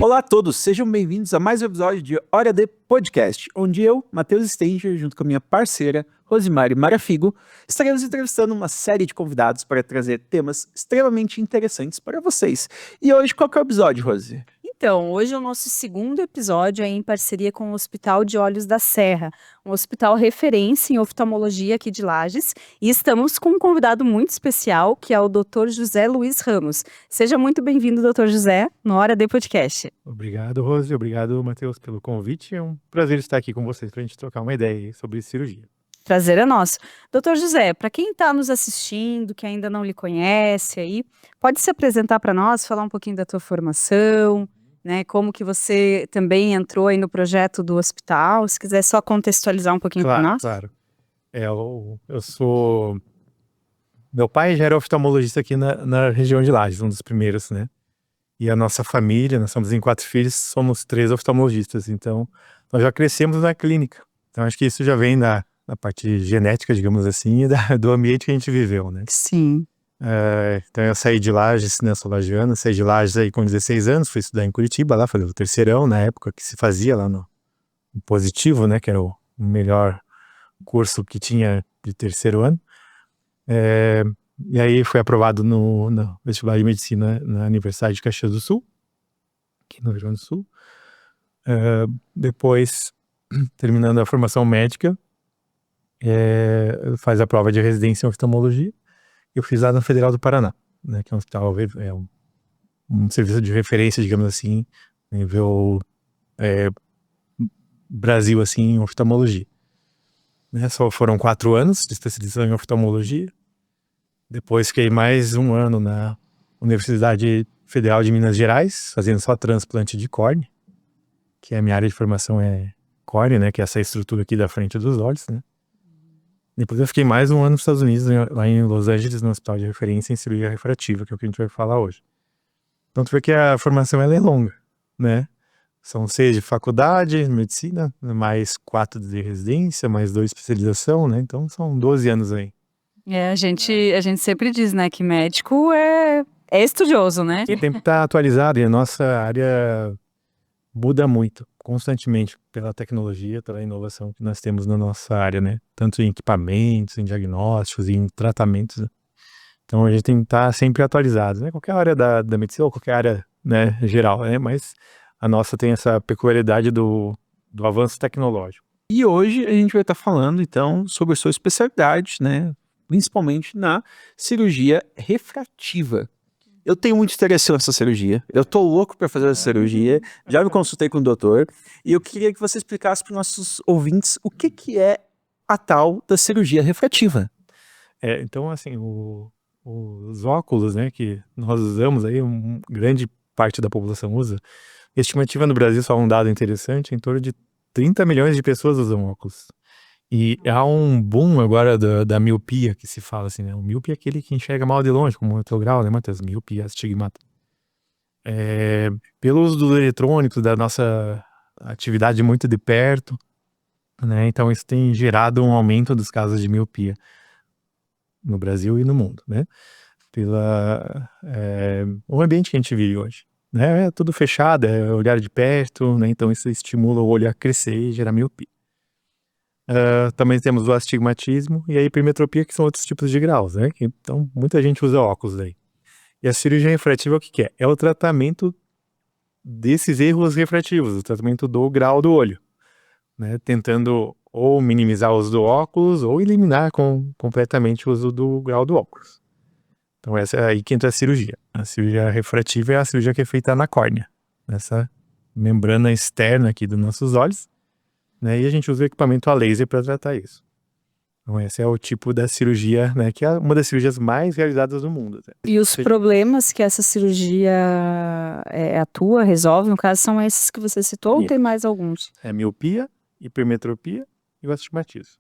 Olá a todos, sejam bem-vindos a mais um episódio de Hora de Podcast, onde eu, Matheus Stenger, junto com a minha parceira, Rosimari Marafigo, estaremos entrevistando uma série de convidados para trazer temas extremamente interessantes para vocês. E hoje, qual que é o episódio, Rosi? Então, hoje é o nosso segundo episódio em parceria com o Hospital de Olhos da Serra, um hospital referência em oftalmologia aqui de Lages, e estamos com um convidado muito especial, que é o Dr. José Luiz Ramos. Seja muito bem-vindo, Dr. José, no Hora de Podcast. Obrigado, Rose. Obrigado, Matheus, pelo convite. É um prazer estar aqui com vocês para a gente trocar uma ideia sobre cirurgia. Prazer é nosso. Dr. José, para quem está nos assistindo, que ainda não lhe conhece aí, pode se apresentar para nós, falar um pouquinho da tua formação, né, como que você também entrou aí no projeto do hospital, se quiser só contextualizar um pouquinho para nós. Claro. Eu sou... Meu pai já era oftalmologista aqui na região de Lages, um dos primeiros, né? E a nossa família, nós somos em 4 filhos, somos 3 oftalmologistas, então nós já crescemos na clínica. Então acho que isso já vem na parte genética, digamos assim, e do ambiente que a gente viveu, né? Sim. Então eu saí de Lages, né, sou lagiano, saí de Lages aí com 16 anos, fui estudar em Curitiba, lá fazer o terceirão, na época que se fazia lá no Positivo, né, que era o melhor curso que tinha de terceiro ano. E aí fui aprovado no vestibular de medicina na Universidade de Caxias do Sul, aqui no Rio Grande do Sul. Depois, terminando a formação médica, faz a prova de residência em oftalmologia. Eu fiz lá na Federal do Paraná, né, que é um hospital, um serviço de referência, digamos assim, nível Brasil, assim, em oftalmologia. Né, só foram 4 anos de especialização em oftalmologia. Depois fiquei mais um ano na Universidade Federal de Minas Gerais, fazendo só transplante de córnea, que a minha área de formação é córnea, né, que é essa estrutura aqui da frente dos olhos, né. Depois eu fiquei mais um ano nos Estados Unidos, lá em Los Angeles, no hospital de referência em cirurgia refrativa, que é o que a gente vai falar hoje. Então tu vê que a formação ela é longa, né? São 6 de faculdade, medicina, mais 4 de residência, mais 2 de especialização, né? Então são 12 anos aí. A gente sempre diz, né, que médico é estudioso, né? E tem que estar atualizado, e a nossa área muda muito, constantemente, pela tecnologia, pela inovação que nós temos na nossa área, né? Tanto em equipamentos, em diagnósticos, em tratamentos. Então a gente tem que estar sempre atualizado, né? Qualquer área da medicina ou qualquer área, né, geral, né? Mas a nossa tem essa peculiaridade do avanço tecnológico. E hoje a gente vai estar falando, então, sobre a sua especialidade, né? Principalmente na cirurgia refrativa. Eu tenho muito interesse nessa cirurgia, eu tô louco para fazer essa cirurgia, já me consultei com o doutor, e eu queria que você explicasse para os nossos ouvintes o que é a tal da cirurgia refrativa. Então, assim, os óculos, né, que nós usamos aí, grande parte da população usa, estimativa no Brasil, só um dado interessante, em torno de 30 milhões de pessoas usam óculos. E há um boom agora da miopia, que se fala assim, né? O míope é aquele que enxerga mal de longe, como o teu grau, né, Matheus? Miopia, astigmata. Pelo uso dos eletrônicos, da nossa atividade muito de perto, né? Então isso tem gerado um aumento dos casos de miopia no Brasil e no mundo, né? O ambiente que a gente vive hoje, né? É tudo fechado, é olhar de perto, né? Então isso estimula o olho a crescer e gerar miopia. Também temos o astigmatismo e a hipermetropia, que são outros tipos de graus, né? Então, muita gente usa óculos aí. E a cirurgia refrativa, o que é? É o tratamento desses erros refrativos, o tratamento do grau do olho, né? Tentando ou minimizar o uso do óculos ou eliminar completamente o uso do grau do óculos. Então, essa é aí que entra a cirurgia. A cirurgia refrativa é a cirurgia que é feita na córnea, nessa membrana externa aqui dos nossos olhos, né, e a gente usa o equipamento a laser para tratar isso. Então esse é o tipo da cirurgia, né, que é uma das cirurgias mais realizadas no mundo. E os problemas que essa cirurgia atua, resolve, no caso, são esses que você citou ou tem mais alguns? É miopia, hipermetropia e o astigmatismo.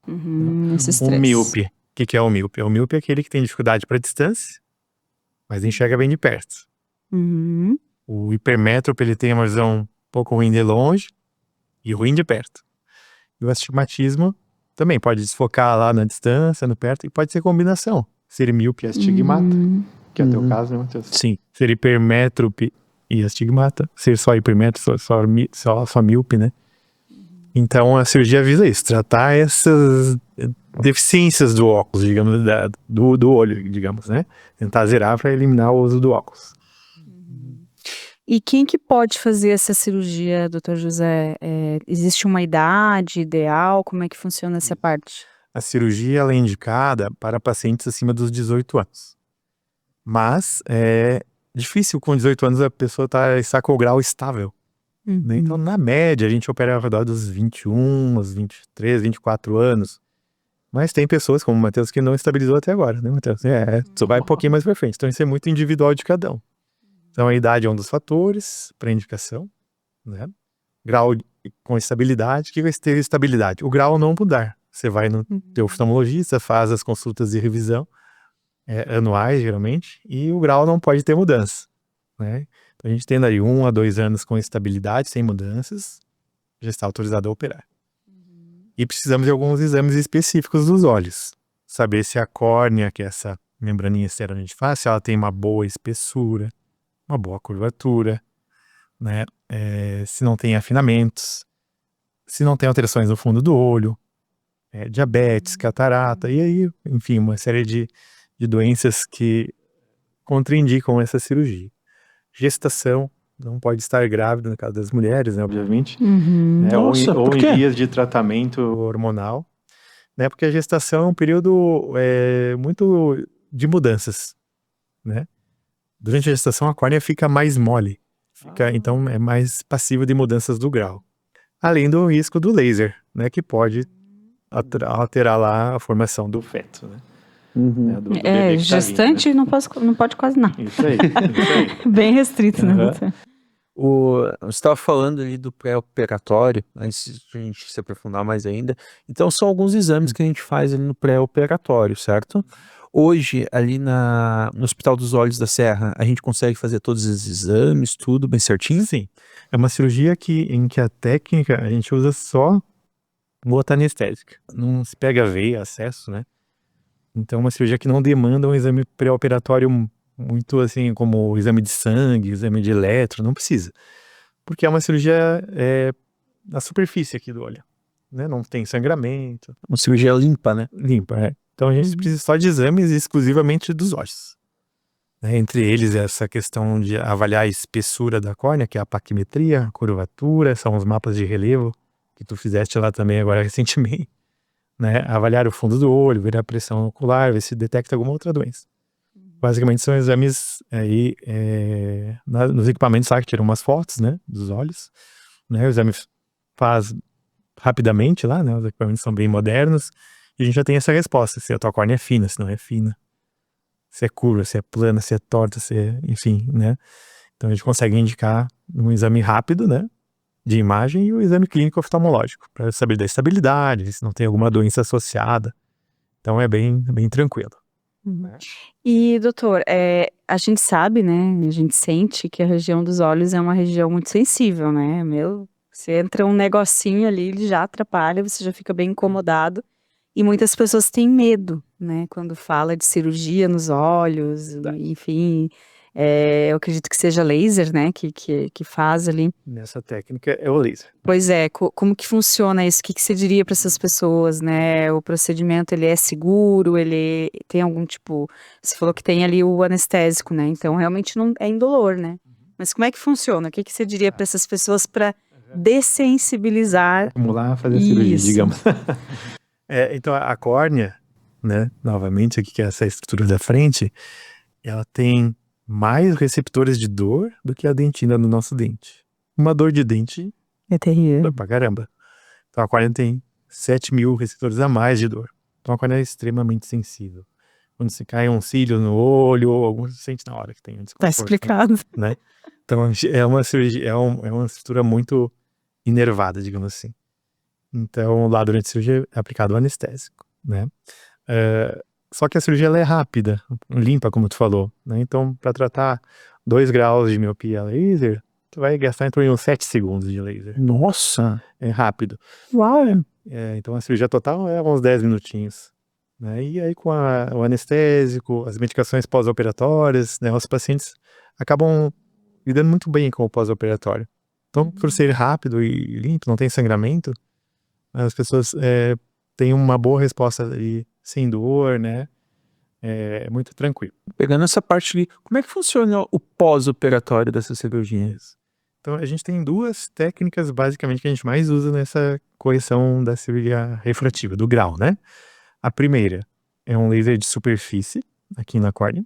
Esses O três. míope, o que é o míope? O míope é aquele que tem dificuldade para distância, mas enxerga bem de perto. O hipermétrope, ele tem uma visão um pouco ruim de longe e ruim de perto. E o astigmatismo também pode desfocar lá na distância, no perto, e pode ser combinação. Ser míope e astigmata, que é o teu caso, né, Matheus? Sim. Ser hipermétrope e astigmata, ser só hipermétrope, só míope, né? Então a cirurgia visa isso, tratar essas deficiências do óculos, digamos, do olho, digamos, né? Tentar zerar para eliminar o uso do óculos. E quem que pode fazer essa cirurgia, doutor José? Existe uma idade ideal? Como é que funciona essa parte? A cirurgia ela é indicada para pacientes acima dos 18 anos. Mas é difícil com 18 anos a pessoa estar com o grau estável. Né? Então, na média, a gente opera ao redor dos 21, aos 23, 24 anos. Mas tem pessoas, como o Matheus, que não estabilizou até agora, né, Matheus? Só vai um pouquinho mais pra frente. Então, isso é muito individual de cada um. Então, a idade é um dos fatores para indicação, né? Grau com estabilidade. O que é ter estabilidade? O grau não mudar. Você vai no teu oftalmologista, faz as consultas de revisão, anuais, geralmente, e o grau não pode ter mudança, né? Então, a gente tendo aí 1 a 2 anos com estabilidade, sem mudanças, já está autorizado a operar. E precisamos de alguns exames específicos dos olhos. Saber se a córnea, que é essa membraninha externa de face, ela tem uma boa espessura, uma boa curvatura, né? Se não tem afinamentos, se não tem alterações no fundo do olho, diabetes, catarata, e aí, enfim, uma série de doenças que contraindicam essa cirurgia. Gestação, não pode estar grávida no caso das mulheres, né, obviamente. Nossa, ou por em quê? dias de tratamento hormonal, né, porque a gestação é um período muito de mudanças, né. Durante a gestação a córnea fica mais mole, então é mais passiva de mudanças do grau. Além do risco do laser, né, que pode alterar lá a formação do feto, né. Né, do bebê que tá vindo, Gestante não pode quase nada. Isso aí, isso aí. Bem restrito, né, Aham. doutor? Você estava falando ali do pré-operatório, antes de a gente se aprofundar mais ainda. Então, são alguns exames que a gente faz ali no pré-operatório, certo? Hoje, ali no Hospital dos Olhos da Serra, a gente consegue fazer todos os exames, tudo bem certinho? Sim, é uma cirurgia em que a técnica a gente usa só gota anestésica. Não se pega veia, acesso, né? Então é uma cirurgia que não demanda um exame pré-operatório muito assim, como o exame de sangue, exame de eletro, não precisa. Porque é uma cirurgia na superfície aqui do olho, né? Não tem sangramento, Uma cirurgia limpa, né? limpa, Então a gente precisa só de exames exclusivamente dos olhos. Entre eles, essa questão de avaliar a espessura da córnea, que é a paquimetria, a curvatura, são os mapas de relevo, que tu fizeste lá também agora recentemente, né? Avaliar o fundo do olho, ver a pressão ocular, ver se detecta alguma outra doença. Basicamente são exames aí, nos equipamentos lá que tiram umas fotos, né, dos olhos, né? O exame faz rapidamente lá, né? Os equipamentos são bem modernos e a gente já tem essa resposta, se a tua córnea é fina, se não é fina. Se é curva, se é plana, se é torta, enfim, né? Então a gente consegue indicar um exame rápido, né? De imagem e o exame clínico oftalmológico, para saber da estabilidade, se não tem alguma doença associada. Então é bem tranquilo. E, doutor, a gente sabe, né? A gente sente que a região dos olhos é uma região muito sensível, né? Você entra um negocinho ali, ele já atrapalha, você já fica bem incomodado. E muitas pessoas têm medo, né? Quando fala de cirurgia nos olhos, enfim. Eu acredito que seja laser, né? Que faz ali. Nessa técnica é o laser. Pois é, como que funciona isso? O que você diria para essas pessoas, né? O procedimento, ele é seguro? Ele tem algum tipo... Você falou que tem ali o anestésico, né? Então, realmente não é indolor, né? Mas como é que funciona? O que você diria para essas pessoas para dessensibilizar? Vamos lá fazer a cirurgia, Isso. digamos. Então a córnea, né? Novamente aqui que é essa estrutura da frente, ela tem mais receptores de dor do que a dentina no nosso dente. Uma dor de dente É terrível. dói pra caramba. Então a córnea tem 7.000 receptores a mais de dor. Então a córnea é extremamente sensível. Quando se cai um cílio no olho, algum sente na hora que tem um desconforto. Tá explicado. Né? Então é uma cirurgia, é uma estrutura muito inervada, digamos assim. Então lá durante a cirurgia é aplicado o anestésico, né? Só que a cirurgia ela é rápida, limpa, como tu falou, né? Então para tratar 2 graus de miopia laser, tu vai gastar em torno de uns 7 segundos de laser. Nossa! É rápido. Uau! Então a cirurgia total é uns 10 minutinhos. Né? E aí com o anestésico, as medicações pós-operatórias, né, os pacientes acabam lidando muito bem com o pós-operatório. Então, por ser rápido e limpo, não tem sangramento, as pessoas têm uma boa resposta ali, sem dor, né? É muito tranquilo. Pegando essa parte ali, como é que funciona o pós-operatório dessas cirurgias? Então, a gente tem 2 técnicas, basicamente, que a gente mais usa nessa correção da cirurgia refrativa, do grau, né? A primeira é um laser de superfície, aqui na córnea,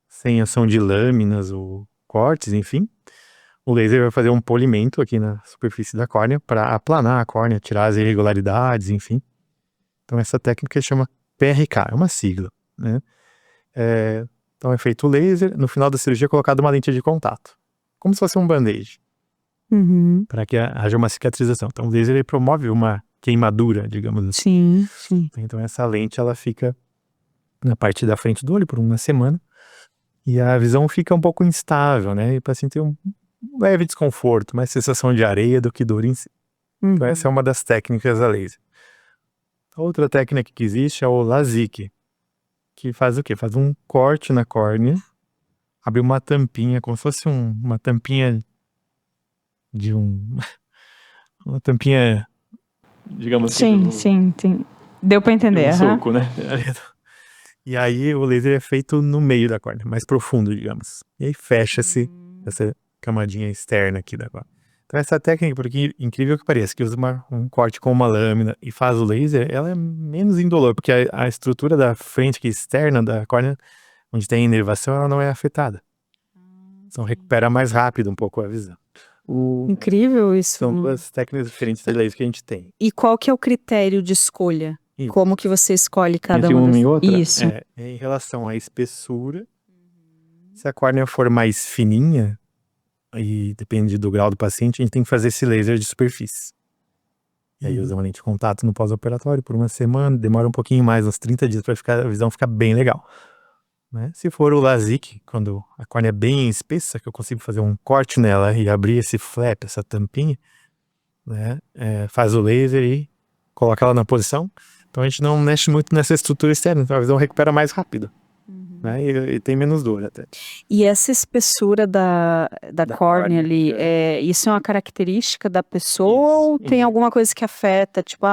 sem ação de lâminas ou cortes, enfim. O laser vai fazer um polimento aqui na superfície da córnea para aplanar a córnea, tirar as irregularidades, enfim. Então, essa técnica chama PRK, é uma sigla, né? Então, é feito o laser, no final da cirurgia é colocada uma lente de contato, como se fosse um band-aid, para que haja uma cicatrização. Então, o laser ele promove uma queimadura, digamos assim. Sim. Então, essa lente ela fica na parte da frente do olho por uma semana e a visão fica um pouco instável, né? E o paciente tem um leve desconforto, mais sensação de areia do que dor em si. Então, essa é uma das técnicas da laser. A outra técnica que existe é o LASIK, que faz o quê? Faz um corte na córnea, abre uma tampinha, como se fosse uma tampinha de uma tampinha, digamos assim. Sim. Deu pra entender, Um suco, né? E aí o laser é feito no meio da córnea, mais profundo, digamos. E aí fecha-se essa camadinha externa aqui da córnea. Então essa técnica, porque incrível que pareça, que usa um corte com uma lâmina e faz o laser, ela é menos indolor, porque a estrutura da frente aqui externa da córnea, onde tem inervação, ela não é afetada. Então recupera mais rápido um pouco a visão. Incrível isso. São 2 técnicas diferentes de laser que a gente tem. E qual que é o critério de escolha? Isso. Como que você escolhe cada Entre uma uma e outra? Isso. É em relação à espessura. Se a córnea for mais fininha, e depende do grau do paciente, a gente tem que fazer esse laser de superfície. E aí usa uma lente de contato no pós-operatório por uma semana, demora um pouquinho mais, uns 30 dias para a visão ficar bem legal. Né? Se for o LASIK, quando a córnea é bem espessa, que eu consigo fazer um corte nela e abrir esse flap, essa tampinha, né? Faz o laser e coloca ela na posição. Então a gente não mexe muito nessa estrutura externa, então a visão recupera mais rápido. Né? E tem menos dor até. E essa espessura da córnea córnea, ali, isso é uma característica da pessoa Isso. ou tem alguma coisa que afeta? Tipo,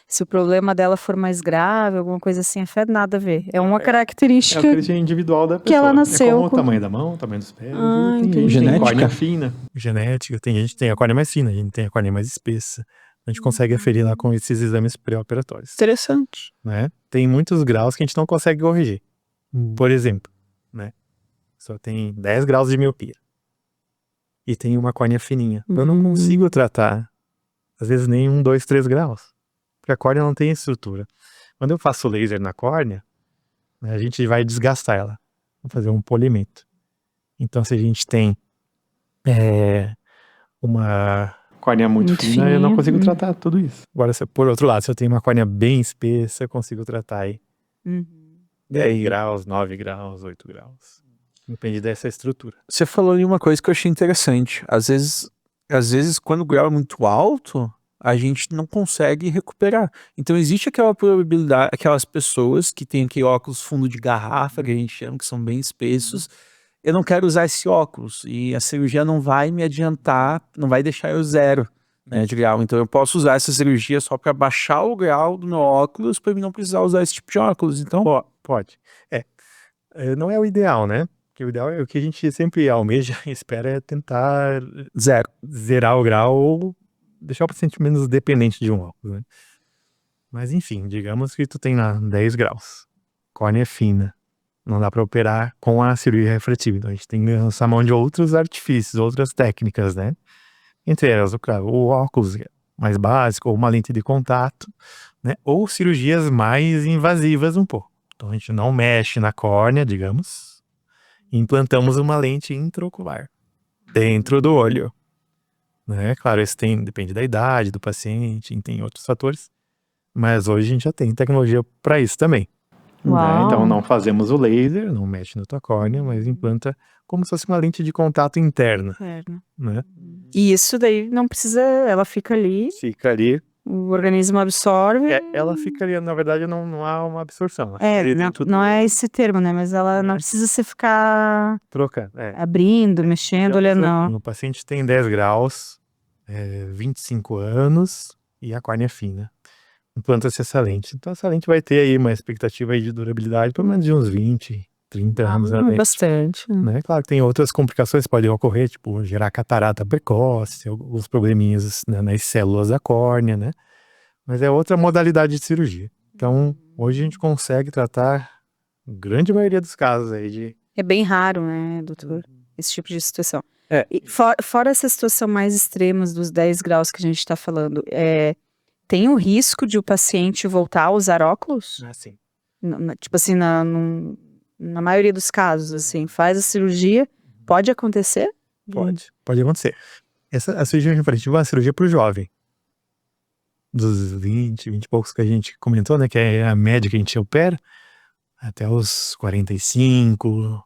se o problema dela for mais grave, alguma coisa assim, afeta? Nada a ver. É uma É característica. a característica individual da pessoa. Que ela nasceu É como o com- tamanho da mão, o tamanho dos pés. Ah, e tem entendi. gente que tem Genética? córnea fina. Genética. Tem gente que tem a córnea mais fina, a gente tem a córnea mais espessa. A gente consegue aferir lá com esses exames pré-operatórios. Interessante. Né? Tem muitos graus que a gente não consegue corrigir. Por exemplo, né? Só tem 10 graus de miopia. E tem uma córnea fininha. Eu não consigo tratar, às vezes, nem 1, 2, 3 graus. Porque a córnea não tem estrutura. Quando eu faço laser na córnea, né, a gente vai desgastar ela. Vou fazer um polimento. Então, se a gente tem uma córnea muito fina, eu não fininha, consigo tratar tudo isso. Agora, por outro lado, se eu tenho uma córnea bem espessa, eu consigo tratar aí 10 graus, 9 graus, 8 graus. Depende dessa estrutura. Você falou ali uma coisa que eu achei interessante. Às vezes, quando o grau é muito alto, a gente não consegue recuperar. Então, existe aquela probabilidade, aquelas pessoas que têm aquele óculos fundo de garrafa, que a gente chama, que são bem espessos. Eu não quero usar esse óculos e a cirurgia não vai me adiantar, não vai deixar eu zero, né, de grau. Então, eu posso usar essa cirurgia só para baixar o grau do meu óculos, para mim não precisar usar esse tipo de óculos. Então, Pode. Não é o ideal, né? Porque o ideal é o que a gente sempre almeja e espera é tentar zerar o grau ou deixar o paciente menos dependente de um óculos, né? Mas enfim, digamos que tu tem lá 10 graus, córnea fina, não dá para operar com a cirurgia refrativa, então a gente tem que lançar mão de outros artifícios, outras técnicas, né? Entre elas, o óculos mais básico, ou uma lente de contato, né? Ou cirurgias mais invasivas um pouco. Então a gente não mexe na córnea, digamos, e implantamos uma lente intraocular dentro do olho. Né? Claro, isso depende da idade do paciente, tem outros fatores, mas hoje a gente já tem tecnologia para isso também. Né? Uau. Então não fazemos o laser, não mexe na tua córnea, mas implanta como se fosse uma lente de contato interna. Né? E isso daí não precisa, ela fica ali Fica ali O organismo absorve. Ela fica ali, na verdade, não há uma absorção. Ela É, fica ali não, dentro não é esse termo, né? Mas ela não precisa se ficar trocando. abrindo, mexendo, olhando, não. O paciente tem 10 graus, 25 anos e a córnea fina. Implanta-se essa lente. Então essa lente vai ter aí uma expectativa aí de durabilidade pelo menos de uns 20, 30 anos. Né? Bastante. Né? Claro que tem outras complicações que podem ocorrer, tipo gerar catarata precoce, alguns probleminhas, né, nas células da córnea, né? Mas é outra modalidade de cirurgia. Então, hoje a gente consegue tratar a grande maioria dos casos aí de... É bem raro, né, doutor? Esse tipo de situação. É. E fora essa situação mais extrema dos 10 graus que a gente está falando, tem o risco de o paciente voltar a usar óculos? Assim. Tipo assim, na maioria dos casos, assim, faz a cirurgia, pode acontecer? Pode acontecer. A cirurgia refrativa é uma cirurgia para o jovem. Dos 20 e poucos que a gente comentou, né? Que é a média que a gente opera. Até os 45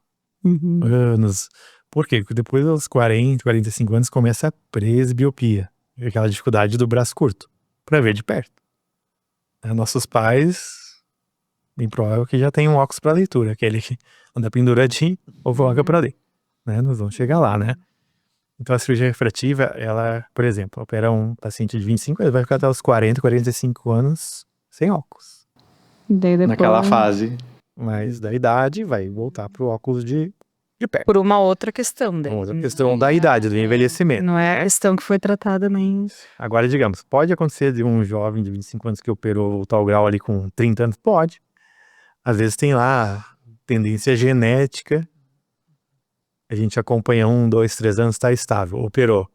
anos. Por quê? Porque depois dos 40, 45 anos começa a presbiopia. Aquela dificuldade do braço curto. Para ver de perto. Nossos pais, bem provável que já tem um óculos para leitura. Aquele que anda penduradinho ou coloca para ler. Né? Nós vamos chegar lá, né? Então a cirurgia refrativa, ela, por exemplo, opera um paciente de 25 anos, vai ficar até os 40, 45 anos sem óculos. Daí depois... Naquela fase. Mas da idade vai voltar pro óculos de perto. Por uma outra questão, daí. Uma outra questão da idade, do envelhecimento. Não é a questão que foi tratada nem... Agora, digamos, pode acontecer de um jovem de 25 anos que operou o tal grau ali com 30 anos? Pode. Às vezes tem lá tendência genética. A gente acompanha 1, 2, 3 anos, tá estável. Operou.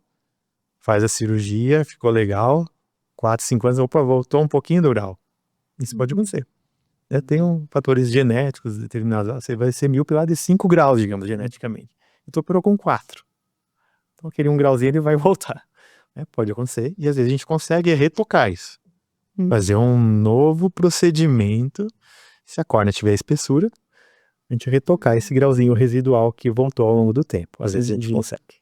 Faz a cirurgia, ficou legal. 4, 5 anos, opa, voltou um pouquinho do grau. Isso pode acontecer. Tem fatores genéticos determinados. Você vai ser míope lá de 5 graus, digamos, geneticamente. Então operou com 4. Então aquele 1 grauzinho ele vai voltar. Pode acontecer. E às vezes a gente consegue retocar isso. Fazer um novo procedimento. Se a córnea tiver espessura, a gente retocar esse grauzinho residual que voltou ao longo do tempo. Às vezes a gente consegue.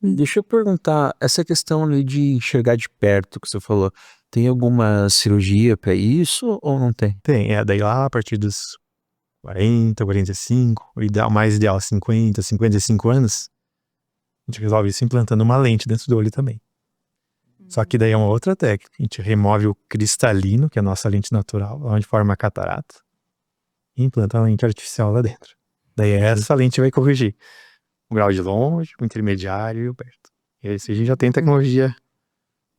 Deixa eu perguntar, essa questão ali de enxergar de perto que você falou, tem alguma cirurgia para isso ou não tem? Tem, daí lá a partir dos 40, 45, o mais ideal 50, 55 anos, a gente resolve isso implantando uma lente dentro do olho também. Só que daí é uma outra técnica, a gente remove o cristalino, que é a nossa lente natural, onde forma a catarata, e implanta a lente artificial lá dentro. Daí essa lente vai corrigir o grau de longe, o intermediário e o perto. E aí a gente já tem tecnologia,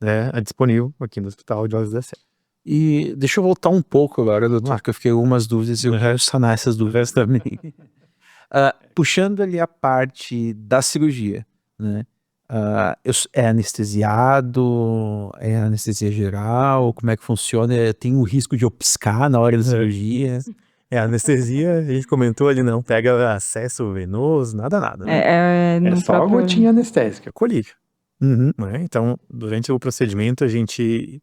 né, disponível aqui no Hospital de Olhos da Serra. E deixa eu voltar um pouco agora, doutor, porque eu fiquei com algumas dúvidas e eu quero sanar essas dúvidas também. Puxando ali a parte da cirurgia, né? É anestesiado? É anestesia geral? Como é que funciona? Tem o risco de eu piscar na hora da cirurgia? A anestesia, a gente comentou ali, não pega acesso venoso, nada. Né? É só a gotinha anestésica, colírio. Né? Então, durante o procedimento, a gente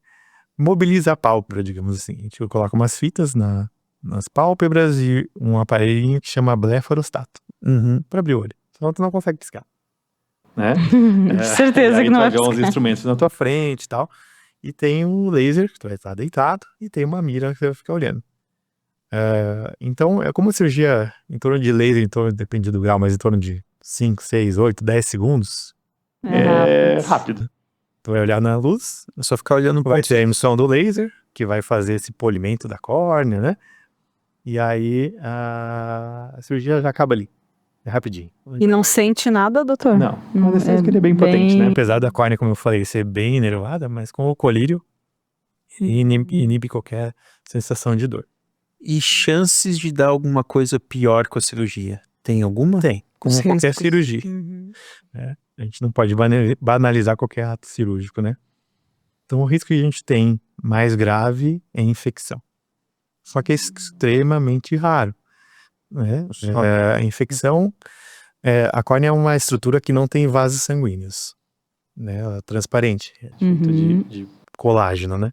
mobiliza a pálpebra, digamos assim. A gente coloca umas fitas nas pálpebras e um aparelhinho que chama blefarostato para abrir o olho. Senão tu não consegue piscar. Né? Certeza que não vai piscar. Uns instrumentos na tua frente e tal. E tem um laser, que tu vai estar deitado, e tem uma mira que você vai ficar olhando. Então, é como a cirurgia em torno de laser, depende do grau, mas em torno de 5, 6, 8, 10 segundos. É rápido. Tu vai olhar na luz, é só ficar olhando. Vai ter a emissão do laser, que vai fazer esse polimento da córnea, né? E aí a cirurgia já acaba ali. É rapidinho. E não sente nada, doutor? Não. Mas é que ele é bem potente, né? Apesar da córnea, como eu falei, ser bem inervada, mas com o colírio inibe qualquer sensação de dor. E chances de dar alguma coisa pior com a cirurgia? Tem alguma? Tem, como qualquer cirurgia. A gente não pode banalizar qualquer ato cirúrgico, né? Então o risco que a gente tem mais grave é infecção. Só que é extremamente raro. Né? A infecção, a córnea é uma estrutura que não tem vasos sanguíneos. Né? Ela é transparente, feita de colágeno, né?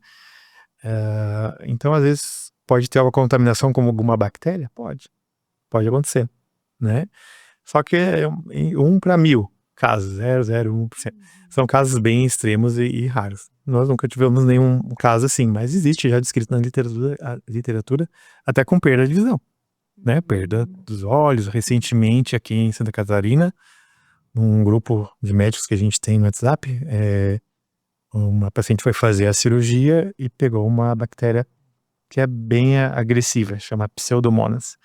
Então às vezes pode ter uma contaminação com alguma bactéria? Pode acontecer, né? Só que é 1 para 1000 casos, 0,01%. São casos bem extremos e raros. nós nunca tivemos nenhum caso assim, mas existe já descrito na literatura até com perda de visão, né? Perda dos olhos. Recentemente, aqui em Santa Catarina, num grupo de médicos que a gente tem no WhatsApp, uma paciente foi fazer a cirurgia e pegou uma bactéria que é bem agressiva, chama Pseudomonas.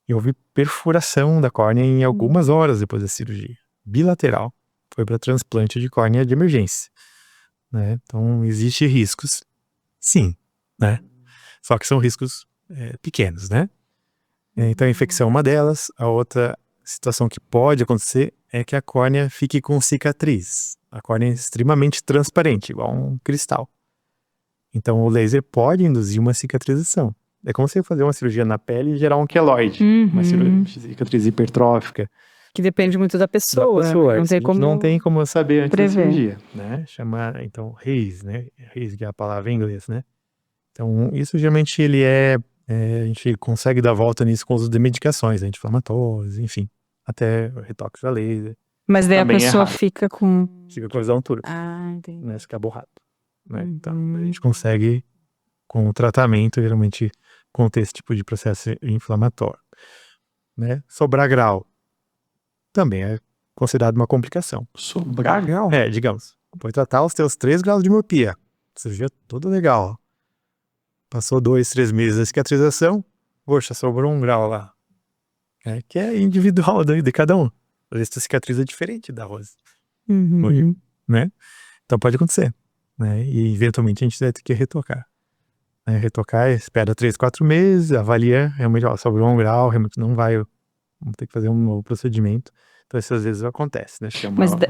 E houve perfuração da córnea em algumas horas depois da cirurgia. Bilateral. Foi para transplante de córnea de emergência. Né? Então, existem riscos, sim, né? Só que são riscos pequenos, né? Então, a infecção é uma delas. A outra situação que pode acontecer é que a córnea fique com cicatriz. A córnea é extremamente transparente, igual um cristal. Então, o laser pode induzir uma cicatrização. É como você fazer uma cirurgia na pele e gerar um queloide, uma cicatriz hipertrófica. Que depende muito da pessoa. Não tem como saber antes prever. da cirurgia, né? Chama, então, RAISE, né? RAISE, que é a palavra em inglês, né? Então, isso geralmente a gente consegue dar volta nisso com o uso de medicações, anti-inflamatórios, enfim, até retoque a laser. Mas daí Também a pessoa raro. fica com... Fica com visão turva, entendi. né? Fica borrado, né? Então, a gente consegue, com o tratamento, geralmente, conter esse tipo de processo inflamatório, né? Sobrar grau também é considerado uma complicação. Sobrar grau? Digamos, foi tratar os teus 3 graus de miopia. Cirurgia toda legal. Passou 2, 3 meses da cicatrização, poxa, sobrou 1 grau lá. Que é individual de cada um. Às vezes a cicatriz é diferente da Rose. Né? Então pode acontecer. Né? E eventualmente a gente vai ter que retocar. Retocar, espera 3, 4 meses, avalia, realmente, sobrou 1 grau, realmente não vai, vamos ter que fazer um novo procedimento. Então, isso às vezes acontece, né?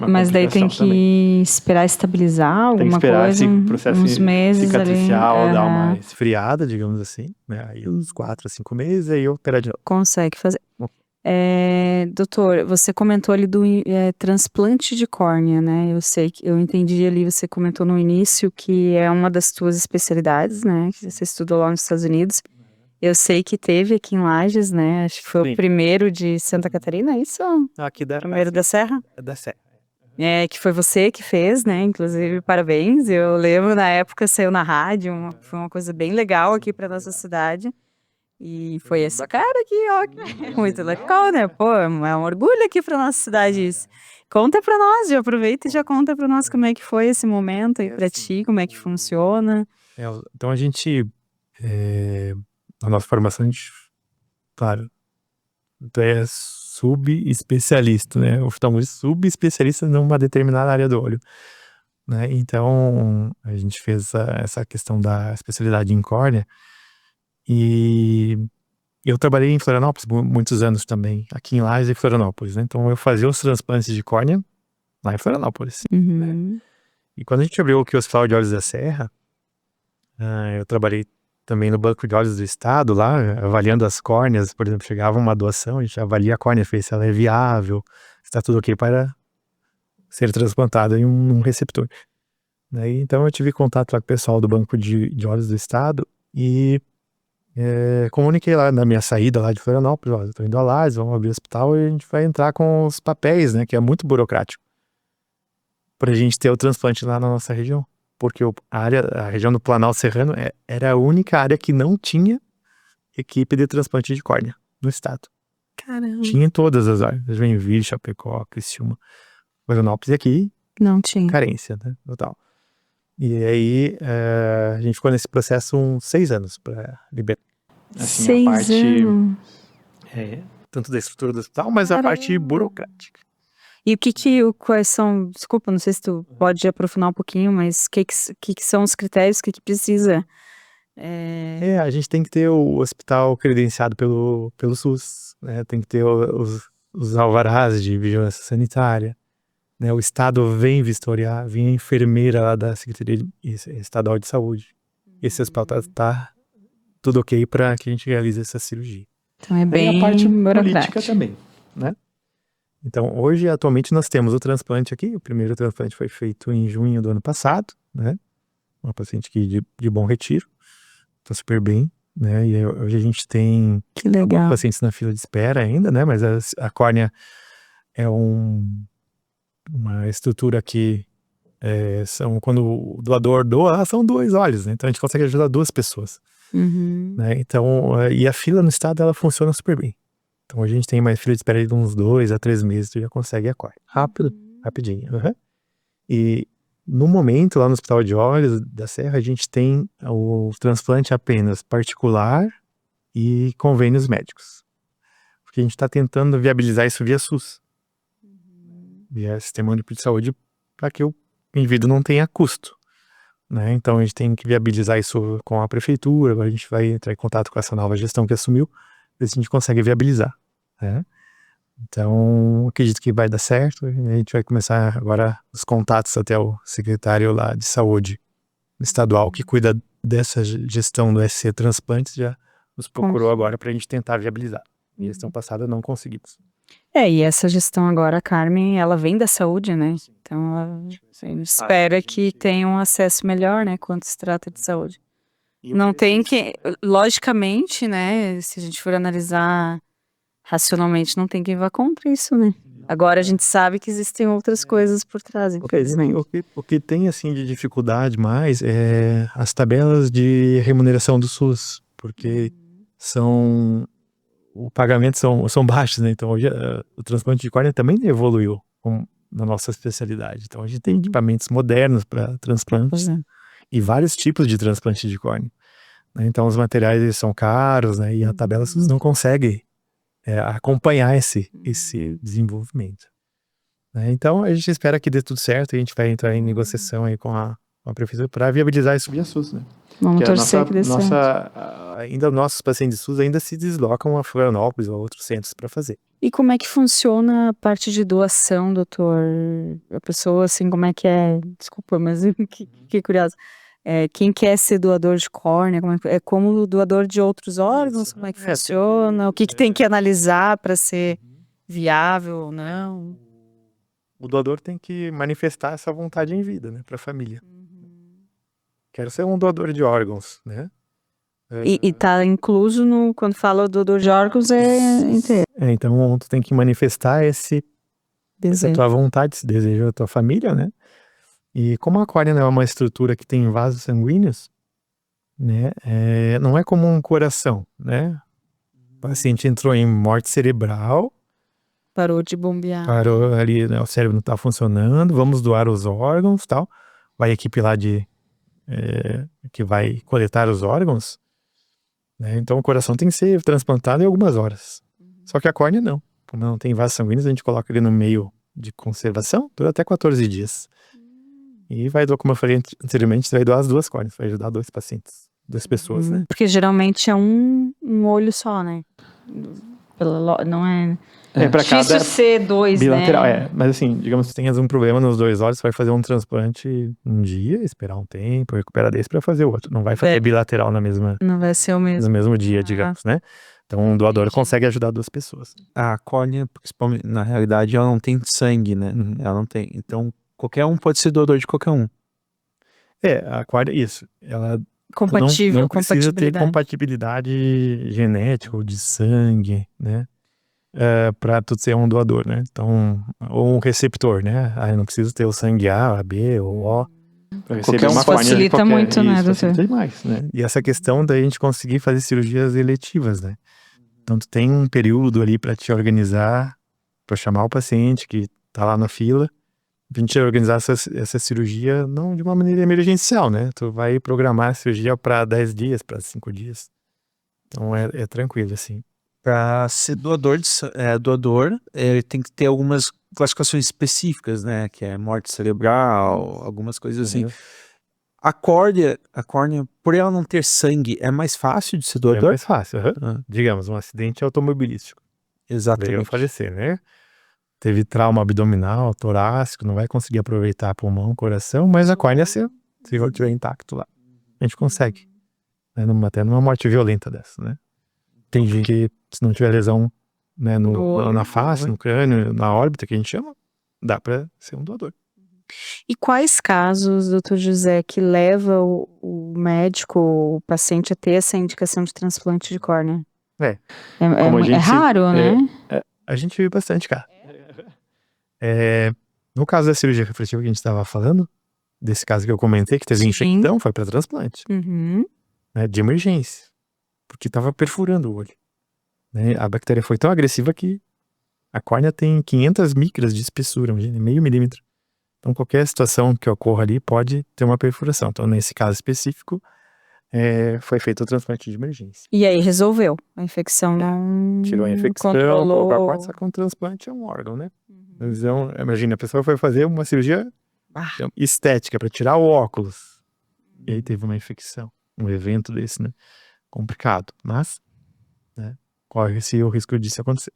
Mas daí tem que esperar estabilizar alguma coisa, esse processo uns meses cicatricial, ali. dar uma esfriada, digamos assim, né? Aí uns 4 a 5 meses, aí operar de novo. Consegue fazer. Doutor, você comentou ali do transplante de córnea, né? Eu entendi ali, você comentou no início que é uma das suas especialidades, né? Que você estudou lá nos Estados Unidos. Eu sei que teve aqui em Lages, né? Acho que foi o primeiro de Santa Catarina, é isso? Aqui da Primeiro da Serra? Da Serra. Que foi você que fez, né? Inclusive, parabéns. Eu lembro, na época, saiu na rádio, foi uma coisa bem legal aqui pra nossa cidade. E foi esse cara aqui, ó, muito legal, né? Pô, é um orgulho aqui pra nossa cidade isso. Conta pra nós, já aproveita e já conta pra nós como é que foi esse momento aí pra ti, como é que funciona. Então a gente, na nossa formação, a gente, claro, é subespecialista, né? Oftalmologista subespecialista numa determinada área do olho, né? Então, a gente fez essa questão da especialidade em córnea e eu trabalhei em Florianópolis muitos anos também, aqui em Lages e Florianópolis, né? Então, eu fazia os transplantes de córnea lá em Florianópolis, né? E quando a gente abriu aqui o Hospital de Olhos da Serra, eu trabalhei também no Banco de Olhos do Estado, lá, avaliando as córneas. Por exemplo, chegava uma doação, a gente avalia a córnea, se ela é viável, se está tudo ok para ser transplantada em um receptor. Então eu tive contato lá com o pessoal do Banco de Olhos do Estado e comuniquei lá na minha saída lá de Florianópolis, estou indo a Lages, vamos abrir o hospital e a gente vai entrar com os papéis, né, que é muito burocrático, para a gente ter o transplante lá na nossa região. Porque a região do Planalto Serrano era a única área que não tinha equipe de transplante de córnea no estado. Caramba. Tinha em todas as áreas. Joinville, Chapecó, Criciúma, Florianópolis, e aqui não tinha. Carência, né? Total. E aí a gente ficou nesse processo uns 6 anos para liberar. Assim, 6 a parte, anos. tanto da estrutura do hospital, mas a parte burocrática. E quais são, desculpa, não sei se tu pode aprofundar um pouquinho, mas o que são os critérios, o que precisa? A gente tem que ter o hospital credenciado pelo SUS, né? Tem que ter os alvarás de vigilância sanitária, né? O Estado vem vistoriar, vem a enfermeira lá da Secretaria Estadual de Saúde. Esse hospital tá tudo ok para que a gente realize essa cirurgia. Então é bem a parte burocrática política também, né? Então, hoje, atualmente, nós temos o transplante aqui. O primeiro transplante foi feito em junho do ano passado, né? Uma paciente aqui de Bom Retiro. Tá super bem, né? E hoje a gente tem alguns pacientes na fila de espera ainda, né? Mas a córnea é uma estrutura que São quando o doador doa, são 2 olhos, né? Então a gente consegue ajudar 2 pessoas, né? Então, e a fila no estado, ela funciona super bem. Então a gente tem uma fila de espera de uns 2 a 3 meses, tu já consegue a córnea. Rápido. Rapidinho. E no momento, lá no Hospital de Olhos da Serra, a gente tem o transplante apenas particular e convênios médicos. Porque a gente está tentando viabilizar isso via SUS, via Sistema Único de Saúde, para que o indivíduo não tenha custo, né? Então a gente tem que viabilizar isso com a prefeitura. Agora a gente vai entrar em contato com essa nova gestão que assumiu, ver se a gente consegue viabilizar, né? Então acredito que vai dar certo. A gente vai começar agora os contatos até o secretário lá de saúde estadual que cuida dessa gestão do SC Transplantes, já nos procurou agora para a gente tentar viabilizar. E a gestão passada não conseguimos. E essa gestão agora, Carmen, ela vem da saúde, né? Então, a gente espera que tenha um acesso melhor, né? Quando se trata de saúde. Não tem que, logicamente, né? Se a gente for analisar racionalmente, não tem quem vá contra isso, né? Agora a gente sabe que existem outras coisas por trás, infelizmente. O que tem, assim, de dificuldade mais é as tabelas de remuneração do SUS, porque o pagamento são baixos, né? Então hoje o transplante de córnea também evoluiu na nossa especialidade. Então a gente tem equipamentos modernos para transplantes e vários tipos de transplante de córnea, né? Então os materiais eles são caros, né? E a tabela SUS não consegue acompanhar esse desenvolvimento, né? Então a gente espera que dê tudo certo e a gente vai entrar em negociação aí com a prefeitura para viabilizar isso via SUS, né? Vamos torcer que dê certo. Ainda nossos pacientes de SUS ainda se deslocam a Florianópolis ou a outros centros para fazer. E como é que funciona a parte de doação, doutor? A pessoa, assim, como é que é? Desculpa, mas que curiosa. Quem quer ser doador de córnea, é como doador de outros órgãos? Como é que funciona? O que tem que analisar para ser viável ou não? O doador tem que manifestar essa vontade em vida, né, para a família. Quero ser um doador de órgãos, né? E tá incluso quando fala doador de órgãos, inteiro. Então tu tem que manifestar essa tua vontade, esse desejo da tua família, né? E como a córnea não é uma estrutura que tem vasos sanguíneos, né? Não é como um coração, né? O paciente entrou em morte cerebral, parou de bombear. Parou ali, né, o cérebro não tá funcionando, vamos doar os órgãos, tal. Vai a equipe lá que vai coletar os órgãos, né? Então o coração tem que ser transplantado em algumas horas. Só que a córnea não. Como não tem vasos sanguíneos, a gente coloca ele no meio de conservação, dura até 14 dias. E vai doar, como eu falei anteriormente, vai doar as 2 córneas, vai ajudar 2 pacientes, 2 pessoas, né? Porque geralmente é um olho só, né? Não é... para cada ser 2, bilateral, né? mas assim, digamos que tenhas um problema nos 2 olhos, você vai fazer um transplante um dia, esperar um tempo, recuperar desse para fazer o outro. Não vai fazer bilateral Não vai ser o mesmo. no mesmo dia, digamos, né? Então um doador consegue ajudar 2 pessoas. A córnea, principalmente, na realidade, ela não tem sangue, né? Ela não tem. Então, qualquer um pode ser doador de qualquer um. A córnea, isso. Ela Compatível, não precisa ter compatibilidade genética ou de sangue, né? Para tu ser um doador, né? Então, ou um receptor, né? Eu não preciso ter o sangue A, B ou O. Qualquer um facilita muito, né, doutor? Facilita demais, né? E essa questão da gente conseguir fazer cirurgias eletivas, né? Então, tu tem um período ali para te organizar, para chamar o paciente que tá lá na fila, pra gente organizar essa cirurgia não de uma maneira emergencial, né? Tu vai programar a cirurgia para 10 dias, para 5 dias. Então, é tranquilo, assim. Para ser doador, ele tem que ter algumas classificações específicas, né? Que é morte cerebral, algumas coisas assim. A córnea, por ela não ter sangue, é mais fácil de ser doador? É mais fácil, digamos, um acidente automobilístico. Exatamente. Veio a falecer, né? Teve trauma abdominal, torácico, não vai conseguir aproveitar pulmão, coração, mas a córnea, se estiver intacto lá, a gente consegue. Né? Até numa morte violenta dessa, né? Tem gente que, se não tiver lesão, né, na face, no crânio, na órbita, que a gente chama, dá para ser um doador. E quais casos, doutor José, que leva o médico, o paciente a ter essa indicação de transplante de córnea? É raro, né? A gente viu bastante, cara. No caso da cirurgia refletiva que a gente estava falando, desse caso que eu comentei, que teve Sim. infecção, foi para transplante, Uhum. né, de emergência, porque estava perfurando o olho, né? A bactéria foi tão agressiva que a córnea tem 500 micras de espessura, imagina, meio milímetro. Então, qualquer situação que ocorra ali pode ter uma perfuração. Então, nesse caso específico, foi feito o transplante de emergência. E aí resolveu. A infecção não Tirou a infecção, controlou. colocou a córnea, só que um transplante é um órgão, né? Então, imagina, a pessoa foi fazer uma cirurgia Ah, estética para tirar o óculos. E aí teve uma infecção, um evento desse, né? Complicado, mas, né, corre-se o risco disso acontecer,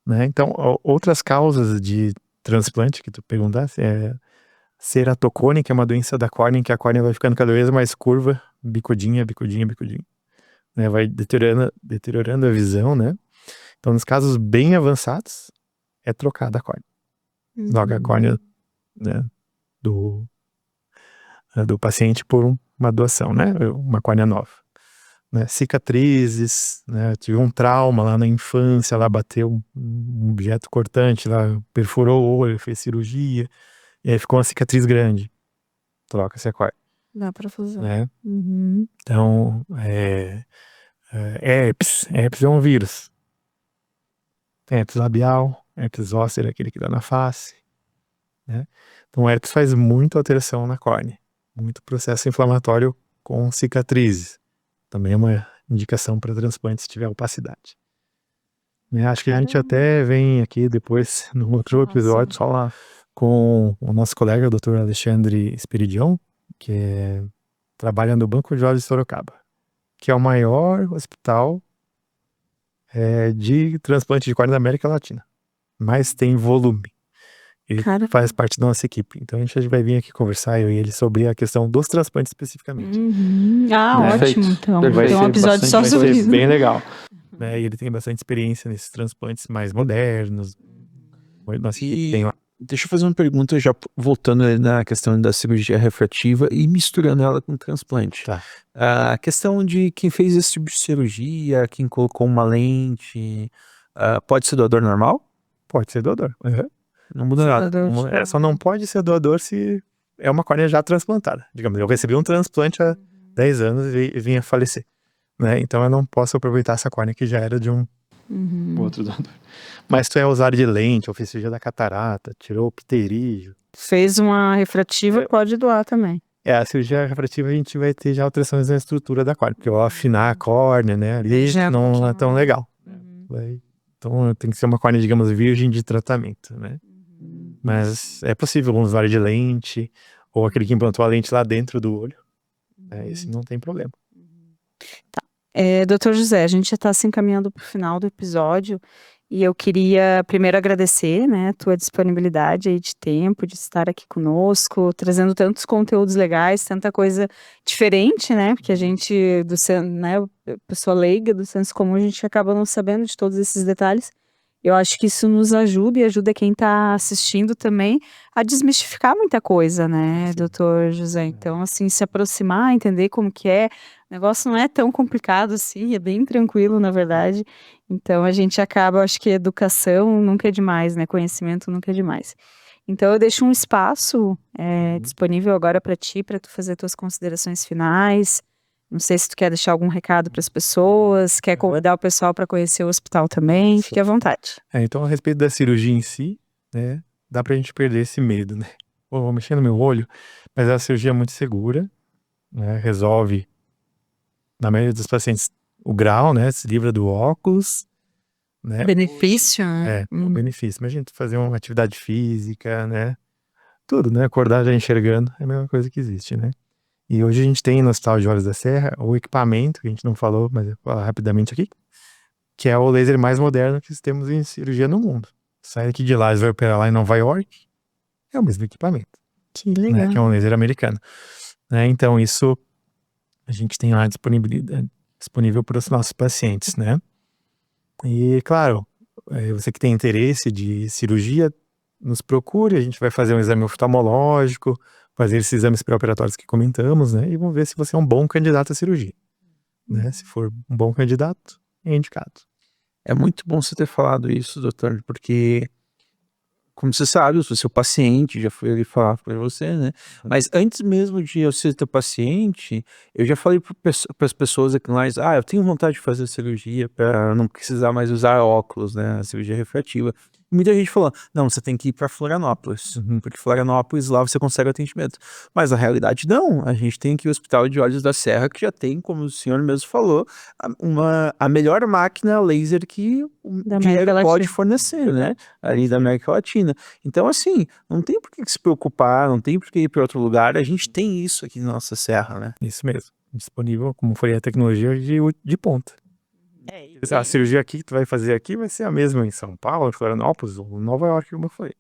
né? Então, outras causas de transplante que tu perguntasse é ceratocone, que é uma doença da córnea, em que a córnea vai ficando cada vez mais curva, bicudinha, né? Vai deteriorando a visão, né? Então, nos casos bem avançados, é trocada a córnea. Troca a córnea, né, do paciente por uma doação, né? Uma córnea nova. Né? Cicatrizes, né? Tive um trauma lá na infância, lá bateu um objeto cortante, lá perfurou o olho, fez cirurgia, e aí ficou uma cicatriz grande. Troca-se a córnea, dá pra fazer. né? Uhum. Então, herpes é um vírus. Tem herpes labial, herpes zoster, aquele que dá na face, né? Então, o herpes faz muita alteração na córnea, muito processo inflamatório com cicatrizes. Também é uma indicação para transplante se tiver opacidade. Né? Acho que a gente até vem aqui depois, num outro episódio, Nossa. com o nosso colega, o Dr. Alexandre Esperidion, que trabalha no Banco de Olhos de Sorocaba, que é o maior hospital de transplante de córnea da América Latina. Mas tem volume. Ele Caramba. faz parte da nossa equipe. Então a gente vai vir aqui conversar, eu e ele, sobre a questão dos transplantes especificamente. Uhum. Ah, Né? ótimo, então. Perfeito. Tem um episódio só Vai sobre ser isso. bem legal. Né? E ele tem bastante experiência nesses transplantes mais modernos. Nossa, tem lá. Deixa eu fazer uma pergunta, já voltando ali na questão da cirurgia refrativa e misturando ela com transplante. Tá. A questão de quem fez esse tipo de cirurgia, quem colocou uma lente, pode ser doador normal? Pode ser doador. Não muda nada. Doador. Só não pode ser doador se é uma córnea já transplantada. Digamos, eu recebi um transplante há 10 anos e vim a falecer. Né? Então eu não posso aproveitar essa córnea que já era de um outro doador. Mas tu é usuário de lente, ou fez cirurgia da catarata, tirou o pterígio. Fez uma refrativa, pode doar também. A cirurgia refrativa a gente vai ter já alterações na estrutura da córnea, porque ao afinar a córnea, né, ali Já não é continua. tão legal. Então tem que ser uma córnea, digamos, virgem de tratamento, né? Mas é possível um usuário de lente, ou aquele que implantou a lente lá dentro do olho. Esse não tem problema. Doutor José, a gente já está se encaminhando para o final do episódio e eu queria primeiro agradecer, né, a tua disponibilidade aí de tempo, de estar aqui conosco, trazendo tantos conteúdos legais, tanta coisa diferente, né, porque a gente, né, pessoa leiga do senso comum, a gente acaba não sabendo de todos esses detalhes. Eu acho que isso nos ajuda e ajuda quem está assistindo também a desmistificar muita coisa, né, doutor José? Então, assim, se aproximar, entender como que é. O negócio não é tão complicado assim, é bem tranquilo, na verdade. Então, a gente acaba, acho que educação nunca é demais, né? Conhecimento nunca é demais. Então, eu deixo um espaço disponível agora para ti, para tu fazer tuas considerações finais. Não sei se tu quer deixar algum recado para as pessoas, quer convidar o pessoal para conhecer o hospital também, fique à vontade. Então, a respeito da cirurgia em si, né, dá pra gente perder esse medo, né? Pô, vou mexer no meu olho, mas a cirurgia é muito segura, né? Resolve, na maioria dos pacientes, o grau, né? Se livra do óculos, né? Benefício, né? O benefício. Imagina tu fazer uma atividade física, né? Tudo, né? Acordar já enxergando é a mesma coisa que existe, né? E hoje a gente tem no Hospital de Olhos da Serra o equipamento, que a gente não falou, mas eu vou falar rapidamente aqui, que é o laser mais moderno que temos em cirurgia no mundo. Sai aqui de lá e vai operar lá em Nova York, é o mesmo equipamento. Que legal. Né? Que é um laser americano. Né? Então isso a gente tem lá disponível para os nossos pacientes, né? E claro, você que tem interesse de cirurgia, nos procure, a gente vai fazer um exame oftalmológico, fazer esses exames pré-operatórios que comentamos, né? E vamos ver se você é um bom candidato à cirurgia. Né? Se for um bom candidato, é indicado. É muito bom você ter falado isso, doutor, porque como você sabe, eu sou seu paciente, já fui ali falar para você, né? Mas antes mesmo de eu ser teu paciente, eu já falei para as pessoas aqui lá, eu tenho vontade de fazer cirurgia para não precisar mais usar óculos, né? A cirurgia refrativa. Muita gente falou, não, você tem que ir para Florianópolis, porque Florianópolis lá você consegue atendimento. Mas na realidade não, a gente tem aqui o Hospital de Olhos da Serra, que já tem, como o senhor mesmo falou, a melhor máquina laser que o Da dinheiro América pode Latina. fornecer, né? Ali da América Latina. Então, assim, não tem por que se preocupar, não tem por que ir para outro lugar, a gente tem isso aqui na nossa serra, né? Isso mesmo. Disponível, como foi a tecnologia de ponta. A cirurgia aqui que tu vai fazer aqui vai ser a mesma em São Paulo, em Florianópolis ou em Nova York, como eu falei.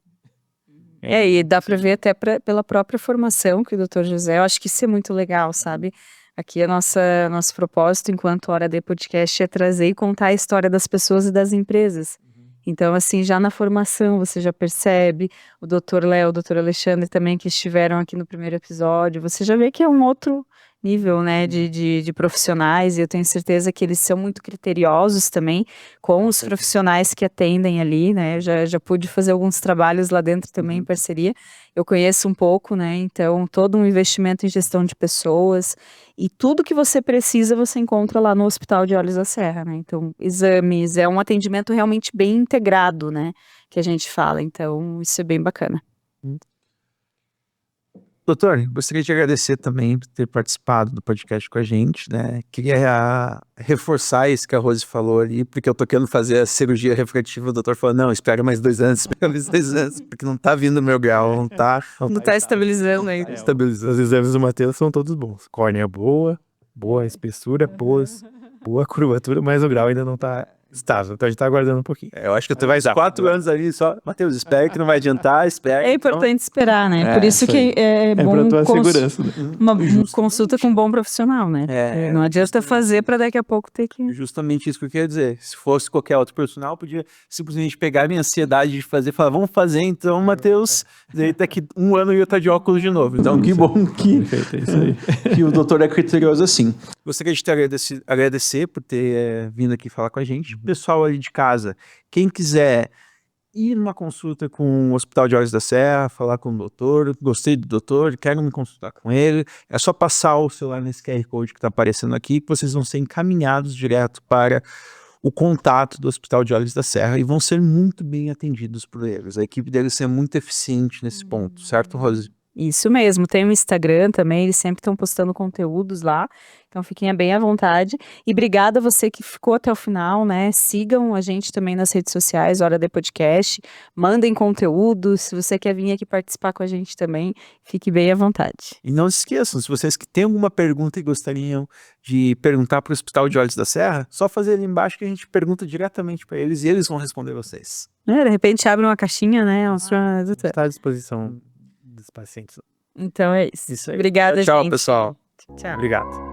E dá para ver até pela própria formação que o Dr. José, eu acho que isso é muito legal, sabe? Aqui nosso propósito enquanto Hora D Podcast é trazer e contar a história das pessoas e das empresas. Então, assim, já na formação você já percebe, o Dr. Léo, o Dr. Alexandre também que estiveram aqui no primeiro episódio, você já vê que é um outro nível, né, de profissionais, e eu tenho certeza que eles são muito criteriosos também com os profissionais que atendem ali, né, eu já pude fazer alguns trabalhos lá dentro também em parceria, eu conheço um pouco, né, então todo um investimento em gestão de pessoas, e tudo que você precisa você encontra lá no Hospital de Olhos da Serra, né, então exames, é um atendimento realmente bem integrado, né, que a gente fala, então isso é bem bacana. Doutor, gostaria de agradecer também por ter participado do podcast com a gente, né? Queria reforçar isso que a Rose falou ali, porque eu tô querendo fazer a cirurgia refrativa, o doutor falou, não, espera mais 2 anos, espera mais 2 anos, porque não tá vindo o meu grau, não tá Não tá estabilizando ainda. estabilizando. Os exames do Matheus são todos bons. Córnea boa, boa espessura, boa curvatura, mas o grau ainda não tá estável. Então a gente tá aguardando um pouquinho. Eu acho que eu tenho mais 4 anos ali só. Matheus, espero que não vai adiantar, espero. É importante esperar, né? Por isso isso aí. que é É bom pra tua segurança. Né? uma consulta com um bom profissional, né? É, Não adianta fazer para daqui a pouco ter que... Justamente isso que eu queria dizer. Se fosse qualquer outro profissional, podia simplesmente pegar a minha ansiedade de fazer e falar, vamos fazer então, Matheus. Daí daqui 1 ano eu ia estar de óculos de novo. Então, que bom que, Perfeito, é isso aí. que o doutor é criterioso assim. Gostaria de te agradecer por ter vindo aqui falar com a gente. Pessoal ali de casa, quem quiser ir numa consulta com o Hospital de Olhos da Serra, falar com o doutor, gostei do doutor, quero me consultar com ele, é só passar o celular nesse QR Code que está aparecendo aqui, que vocês vão ser encaminhados direto para o contato do Hospital de Olhos da Serra e vão ser muito bem atendidos por eles. A equipe deles é muito eficiente nesse ponto, certo, Rose? Isso mesmo, tem o Instagram também, eles sempre estão postando conteúdos lá, então fiquem bem à vontade. E obrigada a você que ficou até o final, né? Sigam a gente também nas redes sociais, Hora D Podcast, mandem conteúdo, se você quer vir aqui participar com a gente também, fique bem à vontade. E não se esqueçam, se vocês que têm alguma pergunta e gostariam de perguntar para o Hospital de Olhos da Serra, só fazer ali embaixo que a gente pergunta diretamente para eles e eles vão responder vocês. De repente abre uma caixinha, né? Está à disposição dos pacientes. Então é isso. Isso aí. Obrigada, Tchau, gente. pessoal. Tchau. Obrigado.